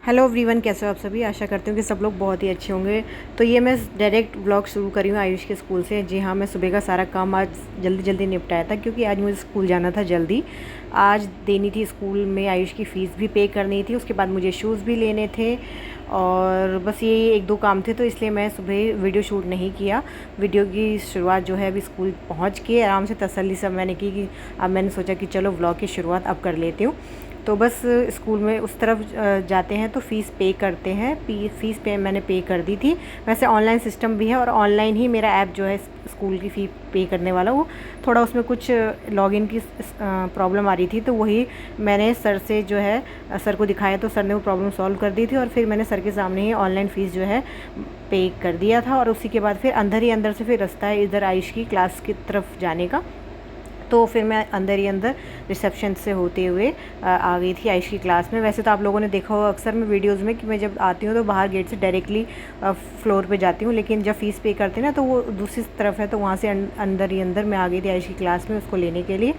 Hello everyone, कैसे हो आप सभी। आशा करती हूँ कि सब लोग बहुत ही अच्छे होंगे। तो ये मैं डायरेक्ट व्लॉग शुरू करी हूँ आयुष के स्कूल से। जी हाँ, मैं सुबह का सारा काम आज जल्दी जल्दी निपटाया था क्योंकि आज मुझे स्कूल जाना था जल्दी। आज देनी थी स्कूल में आयुष की फ़ीस भी पे करनी थी, उसके बाद मुझे शूज़ भी लेने थे और बस ये एक दो काम थे, तो इसलिए मैं सुबह वीडियो शूट नहीं किया। वीडियो की शुरुआत जो है अभी स्कूल पहुँच के आराम से तसल्ली से मैंने की कि अब मैंने सोचा कि चलो व्लॉग की शुरुआत अब कर लेती हूँ। तो बस स्कूल में उस तरफ जाते हैं तो फ़ीस पे करते हैं। फ़ीस पे मैंने पे कर दी थी। वैसे ऑनलाइन सिस्टम भी है और ऑनलाइन ही मेरा ऐप जो है स्कूल की फ़ी पे करने वाला, वो थोड़ा उसमें कुछ लॉगिन की प्रॉब्लम आ रही थी, तो वही मैंने सर से जो है सर को दिखाया, तो सर ने वो प्रॉब्लम सॉल्व कर दी थी और फिर मैंने सर के सामने ही ऑनलाइन फ़ीस जो है पे कर दिया था। और उसी के बाद फिर अंदर ही अंदर से फिर रास्ता है इधर आयुष की क्लास की तरफ जाने का, तो फिर मैं अंदर ही अंदर रिसेप्शन से होते हुए आ गई थी आयुष की क्लास में। वैसे तो आप लोगों ने देखा होगा अक्सर मैं वीडियोज़ में कि मैं जब आती हूँ तो बाहर गेट से डायरेक्टली फ्लोर पे जाती हूँ, लेकिन जब फ़ीस पे करते हैं ना तो वो दूसरी तरफ है, तो वहाँ से अंदर ही अंदर मैं आ गई थी आयुष की क्लास में उसको लेने के लिए।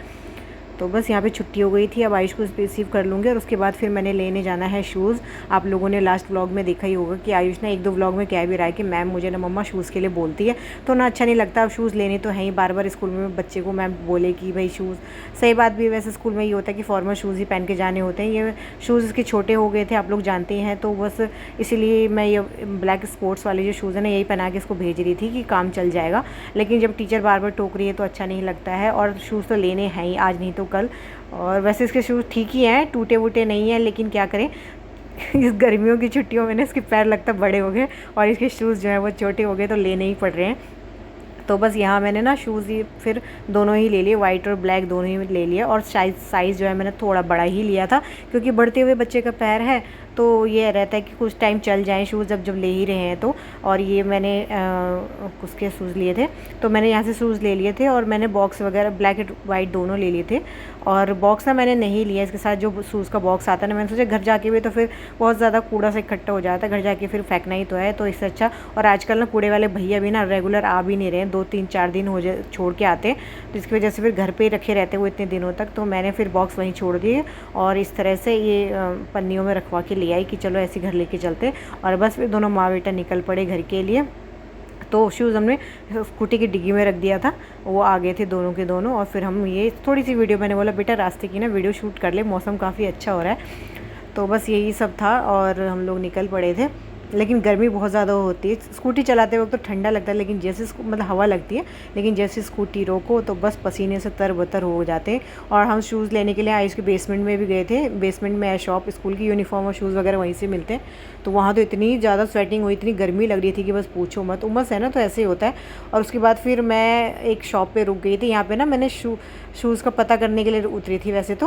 तो बस यहाँ पे छुट्टी हो गई थी, अब आयुष को रिसीव कर लूँगी और उसके बाद फिर मैंने लेने जाना है शूज़। आप लोगों ने लास्ट व्लॉग में देखा ही होगा कि आयुष ने एक दो व्लॉग में कह भी रहा है कि मैम मुझे ना मम्मा शूज़ के लिए बोलती है, तो ना अच्छा नहीं लगता। अब शूज़ लेने तो हैं ही, बार बार स्कूल में बच्चे को मैम बोले कि भाई शूज़। सही बात भी, वैसे स्कूल में ये होता है कि फॉर्मल शूज़ ही पहन के जाने होते हैं। ये शूज़ इसके छोटे हो गए थे, आप लोग जानते हैं, तो बस इसीलिए मैं ये ब्लैक स्पोर्ट्स वाले जो शूज़ है ना यही पहना के इसको भेज रही थी कि काम चल जाएगा। लेकिन जब टीचर बार बार टोक रही है तो अच्छा नहीं लगता है, और शूज़ तो लेने हैं ही, आज नहीं तो कल। और वैसे इसके शूज़ ठीक ही हैं, टूटे वूटे नहीं हैं, लेकिन क्या करें इस गर्मियों की छुट्टियों में ना इसके पैर लगता बड़े हो गए और इसके शूज़ जो हैं वो छोटे हो गए, तो लेने ही पड़ रहे हैं। तो बस यहाँ मैंने ना शूज़ ही फिर दोनों ही ले लिए, वाइट और ब्लैक दोनों ही ले लिया। और साइज़ जो है मैंने थोड़ा बड़ा ही लिया था क्योंकि बढ़ते हुए बच्चे का पैर है, तो ये रहता है कि कुछ टाइम चल जाएँ शूज़ जब ले ही रहे हैं तो। और ये मैंने उसके शूज़ लिए थे, तो मैंने यहाँ से शूज़ ले लिए थे और मैंने बॉक्स वगैरह ब्लैक एंड वाइट दोनों ले लिए थे। और बॉक्स ना मैंने नहीं लिया, इसके साथ जो शूज़ का बॉक्स आता है ना, मैंने सोचा घर जाके भी तो फिर बहुत ज़्यादा कूड़ा से इकट्ठा हो जाता है, घर जाके फिर फेंकना ही तो है, तो इससे अच्छा। और आजकल ना कूड़े वाले भैया भी ना रेगुलर आ भी नहीं रहे हैं, 2-3-4 दिन हो जाए छोड़ के आते हैं, तो इसकी वजह से फिर घर पे ही रखे रहते हैं वो इतने दिनों तक। तो मैंने फिर बॉक्स वहीं छोड़ दिए और इस तरह से ये पन्नियों में रखवा के ले आई कि चलो ऐसे घर लेके चलते। और बस फिर दोनों माँ बेटा निकल पड़े घर के लिए। तो शूज़ हमने स्कूटी की डिग्गी में रख दिया था, वो आ गए थे दोनों के दोनों। और फिर हम ये थोड़ी सी वीडियो, मैंने बोला बेटा रास्ते की ना वीडियो शूट कर ले, मौसम काफ़ी अच्छा हो रहा है। तो बस यही सब था और हम लोग निकल पड़े थे। लेकिन गर्मी बहुत ज़्यादा होती है, स्कूटी चलाते वक्त तो ठंडा लगता है, लेकिन जैसे मतलब हवा लगती है, लेकिन जैसे स्कूटी रोको तो बस पसीने से तरबतर हो जाते हैं। और हम शूज़ लेने के लिए आयुष के बेसमेंट में भी गए थे, बेसमेंट में है शॉप, स्कूल की यूनिफॉर्म और शूज़ वगैरह वहीं से मिलते हैं। तो वहाँ तो इतनी ज़्यादा स्वेटिंग हुई, इतनी गर्मी लग रही थी कि बस पूछो मत, उमस है ना, तो ऐसे ही होता है। और उसके बाद फिर मैं एक शॉप पर रुक गई थी, यहाँ पर ना मैंने शूज़ का पता करने के लिए उतरी थी वैसे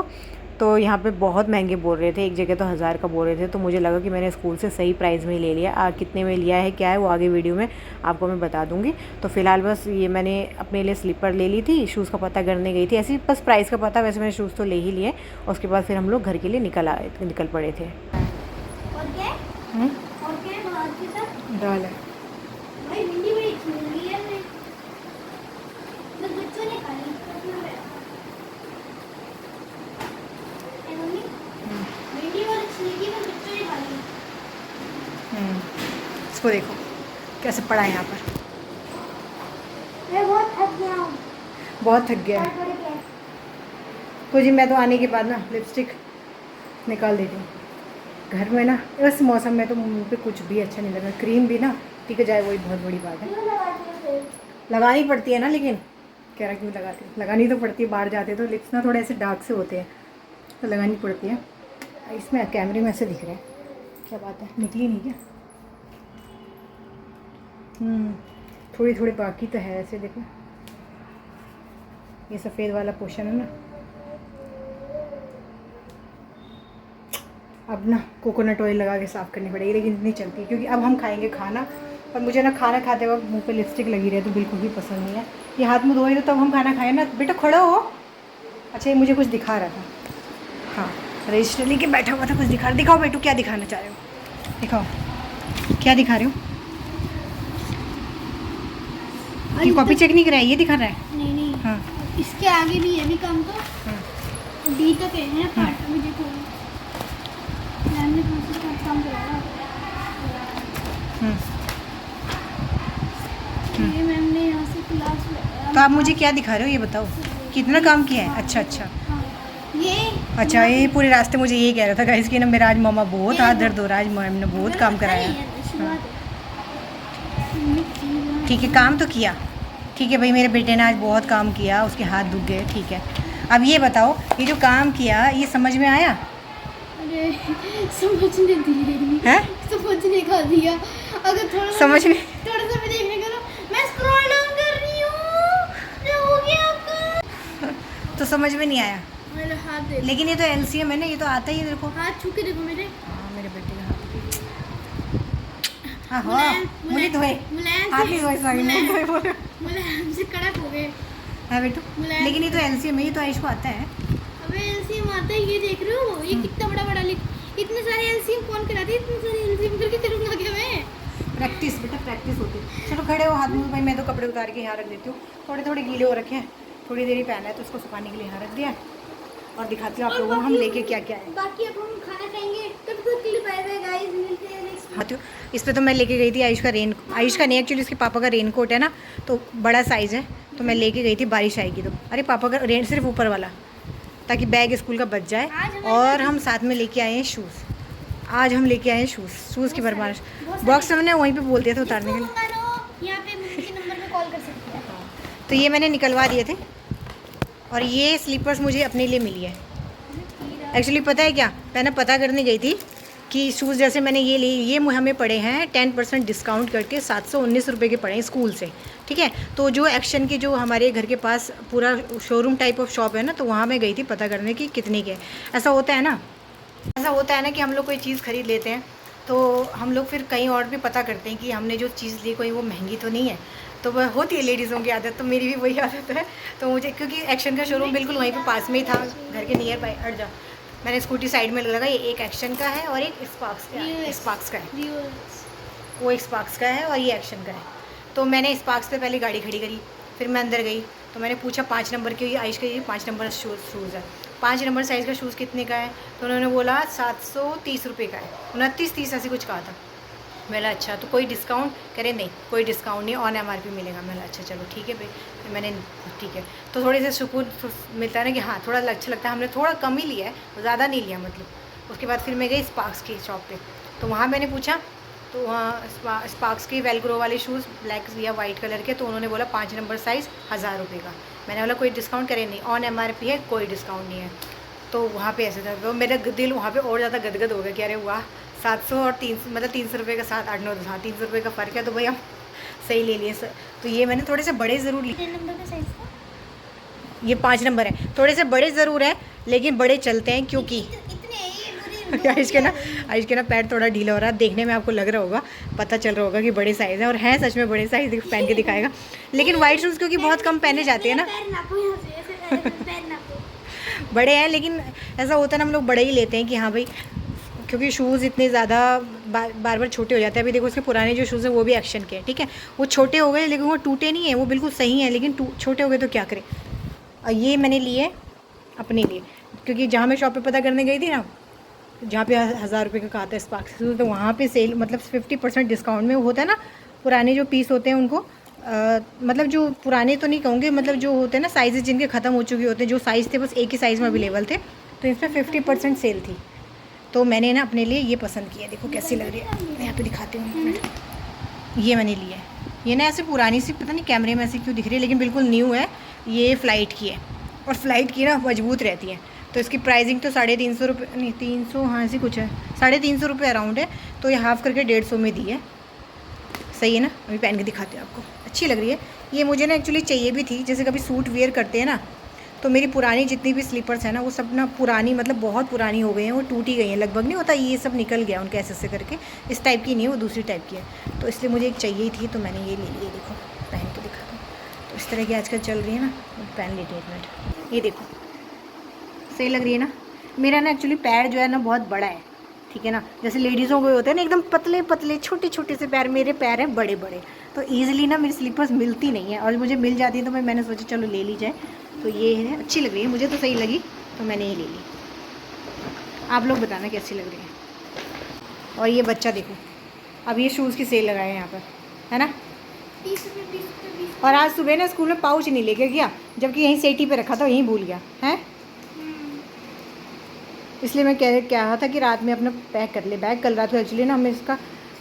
तो यहाँ पे बहुत महंगे बोल रहे थे, एक जगह तो 1000 का बोल रहे थे, तो मुझे लगा कि मैंने स्कूल से सही प्राइस में ही ले लिया। कितने में लिया है क्या है वो आगे वीडियो में आपको मैं बता दूँगी। तो फ़िलहाल बस ये मैंने अपने लिए स्लीपर ले ली थी, शूज़ का पता करने गई थी, ऐसे बस प्राइस का पता। वैसे मैंने शूज़ तो ले ही लिए। उसके बाद फिर हम लोग घर के लिए निकल पड़े थे। दाल है इसको देखो कैसे पड़ा है यहाँ पर। मैं बहुत थक गया हूँ, बहुत थक गया है कुछ। मैं तो आने के बाद ना लिपस्टिक निकाल देती हूँ घर में ना, बस मौसम में तो मुँह पे कुछ भी अच्छा नहीं लग रहा। क्रीम भी ना टिक जाए वही बहुत बड़ी बात है। लगानी पड़ती है ना, लेकिन कह रहा क्यों लगाती है, लगानी तो पड़ती है, बाहर जाते तो लिप्स ना थोड़े ऐसे डार्क से होते हैं, तो लगानी पड़ती है। इसमें कैमरे में ऐसे दिख रहा है, क्या बात है, निकली नहीं क्या? थोड़ी थोड़ी बाकी तो है ऐसे, देखो ये सफ़ेद वाला पोर्शन है ना। अब ना कोकोनट ऑयल लगा के साफ़ करनी पड़ेगी, लेकिन इतनी चलती है क्योंकि अब हम खाएंगे खाना, और मुझे ना खाना खाते वक्त मुंह पे लिपस्टिक लगी रहे तो बिल्कुल भी पसंद नहीं है। ये हाथ मुँह धोए तो तब हम खाना खाएं ना। बेटा खड़ा हो। अच्छा ये मुझे कुछ दिखा रहा था, हाँ रजिस्टर लेके बैठा हुआ था, कुछ दिखाओ बेटू, क्या दिखाना चाह रहे हो, दिखाओ क्या दिखा रहे हो। ये कॉपी चेक नहीं कराया, ये दिखा रहा है। नहीं हाँ इसके आगे भी है भी काम, तो डी तक है पार्ट में, देखो मैम ने काम कराया। ये मैम ने यहाँ से क्लास तो आप मुझे क्या दिखा रहे हो ये बताओ, कितना काम किया है? अच्छा अच्छा ये अच्छा, ये पूरे रास्ते मुझे ये कह रहा था गाइस कि ना मेरा आज मामा बहुत हाथ दर्द हो रहा है, आज मैम ने बहुत काम कराया। ठीक है, काम तो किया, ठीक है भाई, मेरे बेटे ने आज बहुत काम किया, उसके हाथ दुख गए, ठीक है। अब ये बताओ, ये जो काम किया ये समझ में आया? अरे समझने दिए हैं? समझने का दिया। अगर थोड़ा समझ में थोड़ा सा भी देखने का ना, मैं स्क्रॉल डाउन कर रही हूँ, क्या हो गया आपका? तो समझ में नहीं आया, मेरे हाथ दे, लेकिन ये तो एलसीएम है ना, ये तो आता ही है तेरे को। हाथ छू के देखो मेरे। हाँ मेरे बेटे का हाथ, हाँ हाँ मुलायम मुझे धोए, मुलायम हाथ ही धोए, सॉरी नहीं धोए बोल। मुलायम से कड़क हो गए। हाँ बेटू, मुलायम। लेकिन ये तो एलसीएम है, ये तो आयुष को आता है। अबे एलसीएम आता है, ये देख रहे हो, ये कितना बड़ा बड़ा लिख, इतने सारे एलसीएम कौन कराते है, इतने सारे एलसीएम करके करूँगा क्या मैं? प्रैक्टिस बेटा, प्रैक्टिस होती है। चलो खड़े हो, हाथ मुँह भाई, मैं तो कपड़े उतार के यहाँ रख देती हूँ, थोड़े थोड़े गीले हो रखे हैं, थोड़ी देर ही पहना है तो उसको सुखाने के लिए यहाँ रख दिया है। और दिखाती हूँ आप लोगों को हम लेके क्या क्या है। बाकी अब हम खाना खाएंगे, तब तक के लिए बाय बाय गाइस, मिलते हैं नेक्स्ट। हाँ तो इस पे तो मैं लेके गई थी आयुष का आयुष का नहीं, एक्चुअली उसके पापा का रेन कोट है ना, तो बड़ा साइज़ है, तो मैं लेके गई थी, बारिश आएगी तो। अरे पापा का रेन सिर्फ ऊपर वाला, ताकि बैग स्कूल का बच जाए। और हम साथ में लेके आए हैं शूज़, आज हम लेके आए हैं शूज़ की भरमार। बॉक्स हमने वहीं पे बोल दिया था उतारने के लिए, यहाँ पे मुझे नंबर पे कॉल कर सकते हैं। तो ये मैंने निकलवा दिए थे। और ये स्लीपर्स मुझे अपने लिए मिली है। एक्चुअली पता है क्या, मैंने पता करने गई थी कि शूज़ जैसे मैंने ये ली, ये हमें पड़े हैं 10% डिस्काउंट करके 719 रुपये के पड़े हैं स्कूल से, ठीक है। तो जो एक्शन की जो हमारे घर के पास पूरा शोरूम टाइप ऑफ शॉप है ना, तो वहाँ मैं गई थी पता करने की कितने के। ऐसा होता है ना कि हम लोग कोई चीज़ ख़रीद लेते हैं तो हम लोग फिर कहीं और भी पता करते हैं कि हमने जो चीज़ ली कोई वो महंगी तो नहीं है। तो वह होती है लेडीज़ों की आदत, तो मेरी भी वही आदत है। तो मुझे क्योंकि एक्शन का शोरूम बिल्कुल वहीं पे पास में ही था, घर के नियर बाय। हट जा, मैंने स्कूटी साइड में लगा, ये एक एक्शन का है और एक स्पार्क्स का है, वो एक स्पार्क्स का है और ये एक्शन का है। तो मैंने स्पार्क्स पे पहले गाड़ी खड़ी करी, फिर मैं अंदर गई तो मैंने पूछा 5 नंबर की, आयुष का ये 5 नंबर शूज़ है, 5 नंबर साइज़ का शूज़ कितने का है? तो उन्होंने बोला 730 रुपये का है, 29-30 ऐसे कुछ कहा था। मैंने अच्छा तो कोई डिस्काउंट करे? नहीं कोई डिस्काउंट नहीं, ऑन MRP मिलेगा। मैंने अच्छा चलो ठीक है भाई, मैंने ठीक है। तो थोड़े से सुकून मिलता है ना कि हाँ थोड़ा अच्छा लगता है, हमने थोड़ा कम ही लिया है, ज़्यादा नहीं लिया मतलब। उसके बाद फिर मैं गई स्पार्क्स की शॉप पे, तो वहाँ मैंने पूछा, तो वहाँ स्पार्क्स के वेलक्रो वाले शूज़ ब्लैक या वाइट कलर के, तो उन्होंने बोला 5 नंबर साइज़ 1000 रुपये का। मैंने बोला कोई डिस्काउंट करे? नहीं, ऑन MRP है, कोई डिस्काउंट नहीं है। तो वहाँ पे ऐसे था, तो मेरा दिल वहाँ पे और ज़्यादा गदगद हो गया कि अरे वाह, 700 और 300 मतलब 300 रुपये का 7, 8, 9, 10, 300 रुपये का फ़र्क है, तो भाई हम सही ले लिए। तो ये मैंने थोड़े से बड़े ज़रूर लिए, नंबर का साइज था, ये 5 नंबर है, थोड़े से बड़े ज़रूर है लेकिन बड़े चलते हैं क्योंकि आयुष के ना पैर थोड़ा ढीला हो रहा है, देखने में आपको लग रहा होगा, पता चल रहा होगा कि बड़े साइज़ है, और हैं सच में बड़े साइज़, पहन के दिखाएगा। लेकिन वाइट शूज़ क्योंकि बहुत कम पहने जाते हैं ना, बड़े हैं, लेकिन ऐसा होता है ना हम लोग बड़े ही लेते हैं कि हाँ भाई, क्योंकि शूज़ इतने ज़्यादा बार बार छोटे हो जाते हैं। अभी देखो उसके पुराने जो शूज़ हैं वो भी एक्शन के हैं, ठीक है, वो छोटे हो गए लेकिन वो टूटे नहीं हैं, वो बिल्कुल सही हैं, लेकिन छोटे हो गए तो क्या करें। और ये मैंने लिए अपने लिए, क्योंकि जहाँ मैं शॉप पे पता करने गई थी ना, जहाँ पे 1000 रुपये का कहा था स्पार्क्स, तो वहाँ पे सेल मतलब 50% डिस्काउंट में होता है ना, पुराने जो पीस होते हैं उनको मतलब जो पुराने तो नहीं कहूँगे, मतलब जो होते हैं ना साइज़ जिनके ख़त्म हो चुके होते हैं, जो साइज़ थे बस एक ही साइज़ में अवेलेबल थे, तो इस पर 50% सेल थी। तो मैंने ना अपने लिए ये पसंद किया, देखो कैसी लग रही है, मैं यहाँ पे दिखाती हूँ। ये मैंने लिया है, ये ना ऐसे पुरानी सी, पता नहीं कैमरे में ऐसे क्यों दिख रही है, लेकिन बिल्कुल न्यू है। ये फ़्लाइट की है, और फ्लाइट की ना मजबूत रहती है। तो इसकी प्राइसिंग तो 350 रुपये, नहीं 300, हाँ ऐसी कुछ है, 350 रुपये अराउंड है। तो ये हाफ़ करके 150 में दी है, सही है ना। अभी पहन के दिखाते हैं आपको, अच्छी लग रही है। ये मुझे ना एक्चुअली चाहिए भी थी, जैसे कभी सूट वेयर करते हैं ना, तो मेरी पुरानी जितनी भी स्लीपर्स हैं ना, वो सब ना पुरानी, मतलब बहुत पुरानी हो गई हैं, वो टूटी गई हैं लगभग, नहीं होता ये सब निकल गया उनके ऐसे करके। इस टाइप की नहीं है, वो दूसरी टाइप की है, तो इसलिए मुझे एक चाहिए थी, तो मैंने ये ले ली। देखो पहन के दिखा दूँ, तो इस तरह की आजकल चल रही है ना, पहन लेते हैं 1 मिनट। ये देखो सही लग रही है ना। मेरा ना एक्चुअली पैर जो है ना बहुत बड़ा है, ठीक है ना, जैसे लेडीज़ों को होते हैं ना एकदम पतले पतले छोटे छोटे से पैर, मेरे पैर हैं बड़े बड़े, तो ईज़िली ना मेरी स्लीपर्स मिलती नहीं है, और मुझे मिल जाती है तो मैंने सोचा चलो ले ली जाए। तो ये है, अच्छी लग रही है, मुझे तो सही लगी, तो मैंने ये ले ली। आप लोग बताना कैसी लग रही है। और ये बच्चा देखो, अब ये शूज़ की सेल लगाए हैं यहाँ पर, है ना। 20 रुपये 20 रुपये 20। और आज सुबह ना स्कूल में पाउच नहीं लेके गया, जबकि यहीं सेटी पे रखा था, यहीं भूल गया है। इसलिए मैं कह रहा था कि रात में अपना पैक कर ले बैग। कल रात को एक्चुअली ना हमें इसका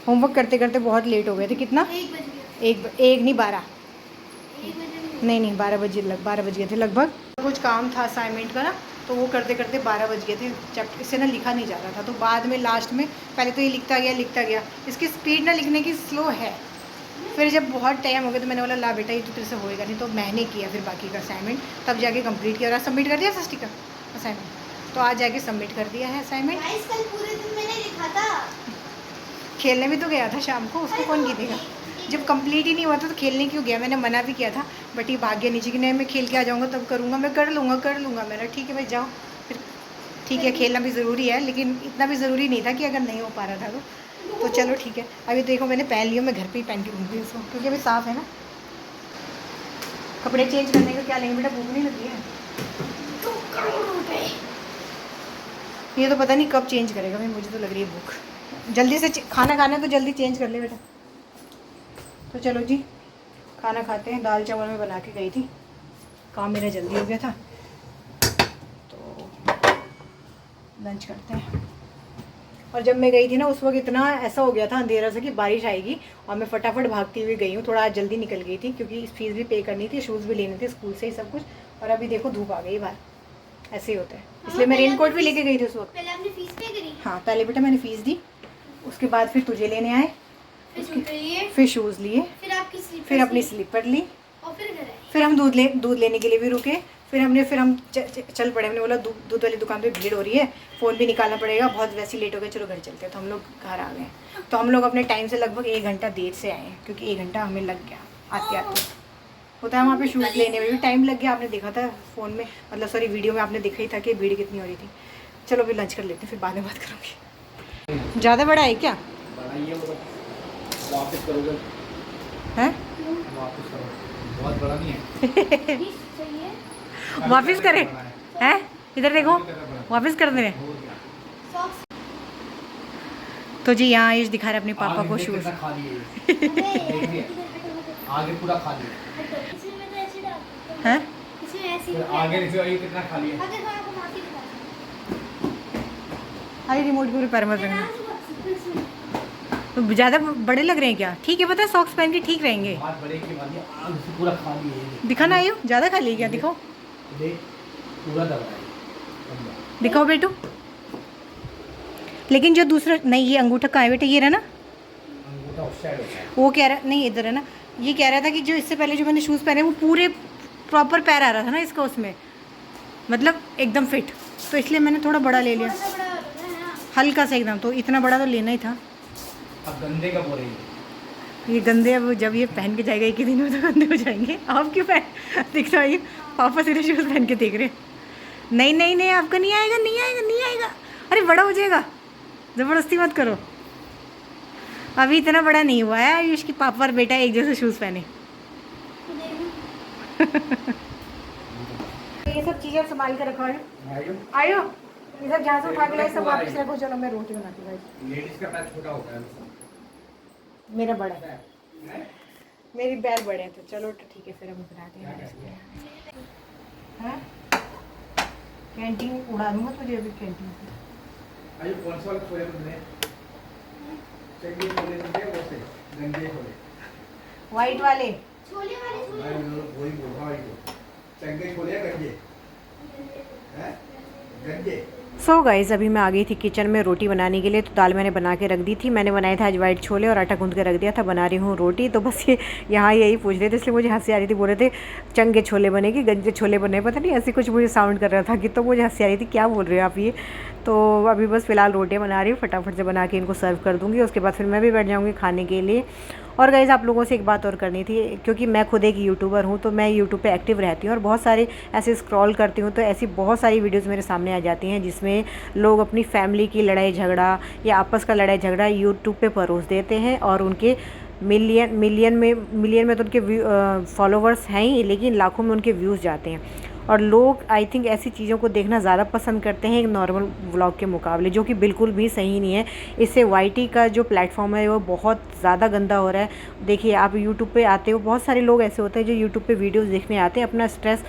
होमवर्क करते करते बहुत लेट हो गए थे। कितना? 1 बज गया। एक नहीं 12। 1 बजे नहीं 12 बज गए थे लगभग। कुछ काम था असाइनमेंट का ना, तो वो करते करते 12 बज गए थे। चैप्टर इससे ना लिखा नहीं जा रहा था, तो बाद में लास्ट में पहले तो ये लिखता गया। इसकी स्पीड ना लिखने की स्लो है। फिर जब बहुत टाइम हो गया तो मैंने बोला ला बेटा ये तो तेरे से होएगा नहीं, तो मैंने किया फिर बाकी का असाइनमेंट, तब जाके कंप्लीट किया। और आज सबमिट कर दिया सृष्टि का असाइनमेंट, तो आज जाके सबमिट कर दिया है असाइनमेंट। गाइस कल पूरे दिन मैंने लिखा था। खेलने भी तो गया था शाम को, उसको कौन गिनेगा। जब कंप्लीट ही नहीं हुआ था तो खेलने क्यों गया। मैंने मना भी किया था, बट ये भाग गया नीचे कि नहीं मैं खेल के आ जाऊँगा तब करूँगा। मैं कर लूँगा। मैंने ठीक है भाई जाओ फिर। ठीक है खेलना भी ज़रूरी है, लेकिन इतना भी ज़रूरी नहीं था कि अगर नहीं हो पा रहा था तो चलो ठीक है। अभी देखो मैंने पहन लिया, मैं घर पे ही पहन के घूमती हूँ उसको, क्योंकि अभी साफ़ है ना। कपड़े चेंज करने का क्या लेंगे बेटा, भूख नहीं लगी है। ये तो पता नहीं कब चेंज करेगा भाई, मुझे तो लग रही है भूख। जल्दी से खाना खाना है तो जल्दी चेंज कर ले बेटा। तो चलो जी खाना खाते हैं। दाल चावल में बना के गई थी, काम मेरा जल्दी हो गया था, तो लंच करते हैं। और जब मैं गई थी ना उस वक्त इतना ऐसा हो गया था अंधेरा से कि बारिश आएगी, और मैं फटाफट भागती हुई गई हूँ। थोड़ा आज जल्दी निकल गई थी क्योंकि फीस भी पे करनी थी, शूज़ भी लेने थे स्कूल से ही सब कुछ। और अभी देखो धूप आ गई बाहर, ऐसे ही होता है। इसलिए मैं रेनकोट भी लेके गई थी उस वक्त। पहले आपने फीस पे करी? हाँ पहले बेटा मैंने फ़ीस दी, उसके बाद फिर तुझे लेने आए, फिर शूज़ लिए, फिर अपनी स्लीपर ली, और फिर घर आए। फिर हम दूध लेने के लिए भी रुके। फिर हम चल पड़े। हमने बोला दूध वाली दुकान पे भीड़ हो रही है, फ़ोन भी निकालना पड़ेगा, बहुत वैसे लेट हो गया, चलो घर चलते हैं। तो हम लोग घर आ गए। तो हम लोग अपने टाइम से लगभग 1 घंटा देर से आए हैं, क्योंकि 1 घंटा हमें लग गया आते होता है। वहाँ पे शूज़ लेने में भी टाइम लग गया। आपने देखा था फ़ोन में, मतलब सॉरी वीडियो में आपने देखा ही था कि भीड़ कितनी हो रही थी। चलो फिर लंच कर लेते हैं, फिर बाद में बात करूँगी। ज़्यादा बड़ा है क्या? वापस करोगे हैं? वापस करो, बहुत बड़ा नहीं है। वापस करें हैं? इधर देखो वापस कर दे। तो जी यहाँ आयुष दिखा रहे अपने पापा को शूज़। आगे पूरा खाली हैं? आगे कितना खाली है। अरे रिमोट को रिपेयर मत रखना। तो ज़्यादा बड़े लग रहे हैं क्या? ठीक है पता है सॉक्स पहन के ठीक रहेंगे। बड़े की बात है, आगे से पूरा खाली है। दिखाना आयु ज़्यादा खाली है क्या? दिखाओ पूरा दबा है। दिखाओ बेटू। लेकिन जो दूसरा नहीं, ये अंगूठा कहाँ है बेटा? ये रहा ना, अंगूठा उस साइड होता है। वो कह रहा नहीं इधर है ना। ये कह रहा था कि जो इससे पहले जो मैंने शूज़ पहने वो पूरे प्रॉपर पैर आ रहा था ना इसका, उसमें मतलब एकदम फिट, तो इसलिए मैंने थोड़ा बड़ा ले लिया, हल्का सा एकदम। तो इतना बड़ा तो लेना ही था। अब गंदे कब हो रही है? ये गंदे अब जब ये पहन के जाएगा एक ही दिन में तो गंदे हो जाएंगे। आप क्यों पहन दिखता है? पापा सीधे शूज़ पहन के देख रहे हैं। नहीं आपका नहीं आएगा। अरे बड़ा हो जाएगा, ज़बरदस्ती मत करो। अभी इतना बड़ा नहीं हुआ है आयुष की पापा और बेटा एक जैसे शूज़ पहने। ये सब चीज़ें संभाल कर रखो आयो। ये सब जहाँ से उठा के लाए सब वापस रखो। चलो मैं रोटी बनाती हूँ। लेडीज का पैर छोटा होता है, मेरा बड़ा है, मेरी बैल बड़े हैं, तो चलो ठीक है फिर हम बनाते हैं। कैंटीन उड़ा दूंगा तुझे अभी कैंटीन से। आयु कौन सा वाला छोले बने? चंगे छोले बने, वो से गंजे छोले, वाइट वाले छोले वाले छोले। मैं वही बोल रहा हूँ। चंगे छोले या गंजे हैं? गंजे। सो गाइस अभी मैं आ गई थी किचन में रोटी बनाने के लिए। तो दाल मैंने बना के रख दी थी। मैंने बनाए थे आज वाइट छोले और आटा गूंद के रख दिया था। बना रही हूँ रोटी। तो बस ये यहाँ यही पूछ रहे थे, इसलिए मुझे हंसी आ रही थी। बोल रहे थे चंगे छोले बने कि गंजे छोले बने, पता नहीं ऐसे कुछ मुझे साउंड कर रहा था कि, तो मुझे हंसी आ रही थी क्या बोल रहे हो आप ये। तो अभी बस फ़िलहाल रोटियाँ बना रही हूँ, फटाफट से बना के इनको सर्व कर दूँगी। उसके बाद फिर मैं भी बैठ जाऊँगी खाने के लिए। और गाइस आप लोगों से एक बात और करनी थी, क्योंकि मैं खुद एक यूट्यूबर हूँ, तो मैं यूट्यूब पे एक्टिव रहती हूँ और बहुत सारे ऐसे स्क्रॉल करती हूँ, तो ऐसी बहुत सारी वीडियोस मेरे सामने आ जाती हैं जिसमें लोग अपनी फैमिली की लड़ाई झगड़ा या आपस का लड़ाई झगड़ा यूट्यूब पे परोस देते हैं। और उनके मिलियन में तो उनके फॉलोवर्स हैं ही, लेकिन लाखों में उनके व्यूज़ जाते हैं। और लोग आई थिंक ऐसी चीज़ों को देखना ज़्यादा पसंद करते हैं एक नॉर्मल व्लॉग के मुकाबले, जो कि बिल्कुल भी सही नहीं है। इससे वाईटी का जो प्लेटफॉर्म है वो बहुत ज़्यादा गंदा हो रहा है। देखिए आप यूट्यूब पे आते हो, बहुत सारे लोग ऐसे होते हैं जो यूट्यूब पे वीडियोस देखने आते हैं अपना स्ट्रेस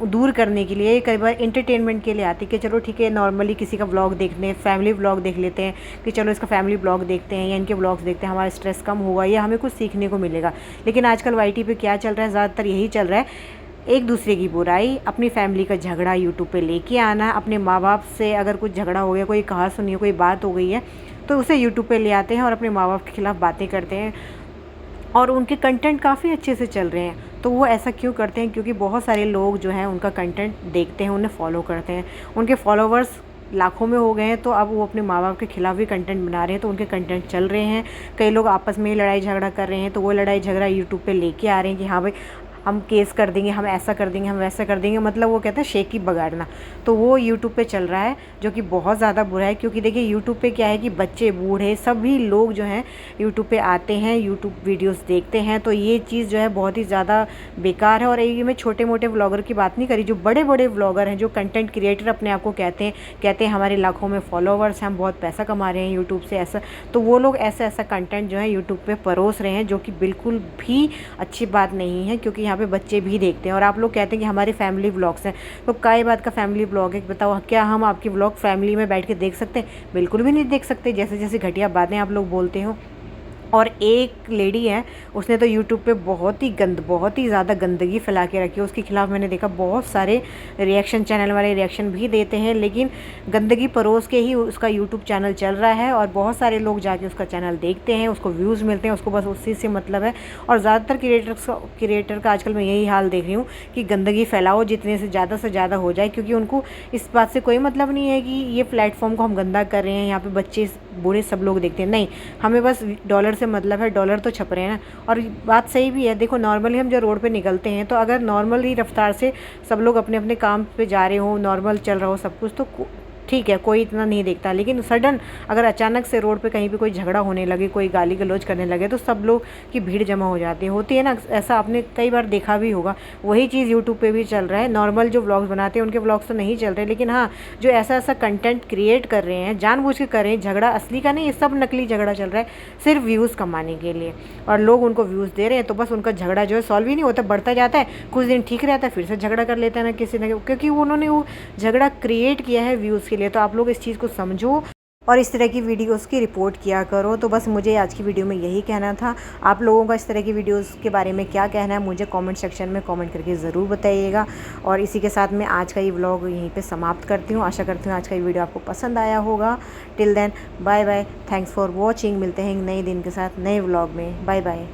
दूर करने के लिए, कई बार एंटरटेनमेंट के लिए आती है कि चलो ठीक है नॉर्मली किसी का व्लॉग देखने, फैमिली व्लॉग देख लेते हैं कि चलो इसका फैमिली व्लॉग देखते हैं या इनके व्लॉग्स देखते हैं, हमारा स्ट्रेस कम होगा या हमें कुछ सीखने को मिलेगा। लेकिन आजकल वाईटी पे क्या चल रहा है, ज़्यादातर यही चल रहा है, एक दूसरे की बुराई, अपनी फैमिली का झगड़ा यूट्यूब पे लेके आना, अपने माँ बाप से अगर कुछ झगड़ा हो गया, कोई कहा सुनी कोई बात हो गई है तो उसे यूट्यूब पे ले आते हैं और अपने माँ बाप के खिलाफ़ बातें करते हैं। और उनके कंटेंट काफ़ी अच्छे से चल रहे हैं। तो वो ऐसा क्यों करते हैं? क्योंकि बहुत सारे लोग जो हैं उनका कंटेंट देखते हैं, उन्हें फॉलो करते हैं, उनके फॉलोवर्स लाखों में हो गए हैं, तो अब वो अपने माँ बाप के खिलाफ भी कंटेंट बना रहे हैं, तो उनके कंटेंट चल रहे हैं। कई लोग आपस में लड़ाई झगड़ा कर रहे हैं, तो वो लड़ाई झगड़ा यूट्यूब पे लेके आ रहे हैं कि हाँ भाई हम केस कर देंगे, हम ऐसा कर देंगे, हम वैसा कर देंगे, मतलब वो कहते हैं शेकी बगाड़ना। तो वो यूट्यूब पे चल रहा है जो कि बहुत ज़्यादा बुरा है। क्योंकि देखिए यूट्यूब पे क्या है कि बच्चे बूढ़े सभी लोग जो हैं यूट्यूब पे आते हैं, यूट्यूब वीडियोस देखते हैं। तो ये चीज़ जो है बहुत ही ज़्यादा बेकार है। और ये मैं छोटे मोटे व्लॉगर की बात नहीं करी, जो बड़े बड़े व्लॉगर हैं, जो कंटेंट क्रिएटर अपने आप को कहते हैं हमारे लाखों में फॉलोवर्स हैं, हम बहुत पैसा कमा रहे हैं यूट्यूब से, ऐसा। तो वो लोग ऐसा कंटेंट जो है यूट्यूब पे परोस रहे हैं, जो कि बिल्कुल भी अच्छी बात नहीं है। क्योंकि यहाँ पे बच्चे भी देखते हैं। और आप लोग कहते हैं कि हमारे फैमिली व्लॉग्स हैं, तो काय बात का फैमिली व्लॉग है? बताओ क्या हम आपकी व्लॉग फैमिली में बैठ के देख सकते हैं? बिल्कुल भी नहीं देख सकते, जैसे जैसे घटिया बातें आप लोग बोलते हो। और एक लेडी है, उसने तो यूट्यूब पे बहुत ही ज़्यादा गंदगी फैला के रखी है। उसके खिलाफ़ मैंने देखा बहुत सारे रिएक्शन चैनल वाले रिएक्शन भी देते हैं, लेकिन गंदगी परोस के ही उसका यूट्यूब चैनल चल रहा है। और बहुत सारे लोग जाके उसका चैनल देखते हैं, उसको व्यूज़ मिलते हैं, उसको बस उसी से मतलब है। और ज़्यादातर क्रिएटर का आजकल मैं यही हाल देख रही हूँ कि गंदगी फैलाओ, जितने से ज़्यादा हो जाए। क्योंकि उनको इस बात से कोई मतलब नहीं है कि ये प्लेटफॉर्म को हम गंदा कर रहे हैं, यहाँ पे बच्चे बूढ़े सब लोग देखते हैं। नहीं, हमें बस डॉलर से मतलब है, डॉलर तो छप रहे हैं ना। और बात सही भी है, देखो नॉर्मली हम जो रोड पे निकलते हैं, तो अगर नॉर्मल ही रफ्तार से सब लोग अपने अपने काम पे जा रहे हो, नॉर्मल चल रहा हो सब कुछ, तो ठीक है, कोई इतना नहीं देखता। लेकिन सडन अगर अचानक से रोड पे कहीं पे कोई झगड़ा होने लगे, कोई गाली गलौज करने लगे, तो सब लोग की भीड़ जमा हो जाती है ना। ऐसा आपने कई बार देखा भी होगा। वही चीज़ यूट्यूब पे भी चल रहा है। नॉर्मल जो व्लॉग्स बनाते हैं उनके व्लॉग्स तो नहीं चल रहे, लेकिन हाँ जो ऐसा कंटेंट क्रिएट कर रहे हैं, जानबूझ के कर रहे हैं, झगड़ा असली का नहीं, ये सब नकली झगड़ा चल रहा है सिर्फ व्यूज़ कमाने के लिए। और लोग उनको व्यूज़ दे रहे हैं, तो बस उनका झगड़ा जो है सॉल्व ही नहीं होता, बढ़ता जाता है। कुछ दिन ठीक रहता है, फिर से झगड़ा कर लेता है ना किसी न, क्योंकि उन्होंने वो झगड़ा क्रिएट किया है व्यूज़ के लिए। तो आप लोग इस चीज़ को समझो और इस तरह की वीडियोस की रिपोर्ट किया करो। तो बस मुझे आज की वीडियो में यही कहना था। आप लोगों का इस तरह की वीडियोस के बारे में क्या कहना है, मुझे कमेंट सेक्शन में कमेंट करके ज़रूर बताइएगा। और इसी के साथ मैं आज का ये व्लॉग यहीं पे समाप्त करती हूँ। आशा करती हूँ आज का ये वीडियो आपको पसंद आया होगा। Till then bye bye, thanks for watching. मिलते हैं एक नए दिन के साथ नए व्लॉग में। Bye bye.